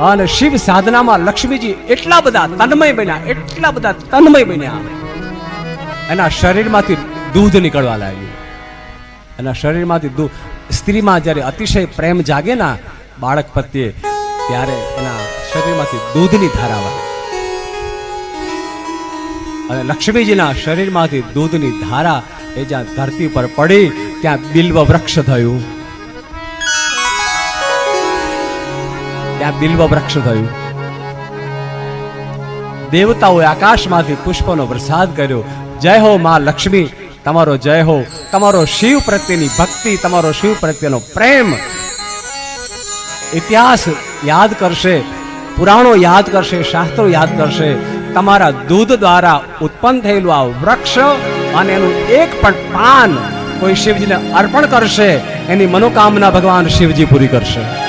અને શિવ સાધનામાં લક્ષ્મીજી એટલા બધા તન્મય બન્યા એના શરીરમાંથી દૂધ નીકળવા લાગ્યું. એના શરીરમાંથી દૂધ, સ્ત્રીમાં જ્યારે અતિશય પ્રેમ જાગે ના બાળક પ્રત્યે, ત્યારે એના શરીરમાંથી દૂધની ધારા વહે. અને લક્ષ્મીજીના શરીરમાંથી દૂધની ધારા એ જ્યાં ધરતી પર પડી ત્યાં બિલ્વ વૃક્ષ થયું. ત્યાં બિલ્વ વૃક્ષ થયું. દેવતાઓએ આકાશમાંથી પુષ્પનો વરસાદ કર્યો. જય હો માં લક્ષ્મી, તમારો જય હો. તમારો શિવ પ્રત્યેની ભક્તિ, તમારો શિવ પ્રત્યેનો પ્રેમ ઇતિહાસ યાદ કરશે, પુરાણો યાદ કરશે, શાસ્ત્રો યાદ કરશે. તમારા દૂધ દ્વારા ઉત્પન્ન થયેલું આ વૃક્ષ અને એનું એક પણ પાન કોઈ શિવજીને અર્પણ કરશે, એની મનોકામના ભગવાન શિવજી પૂરી કરશે.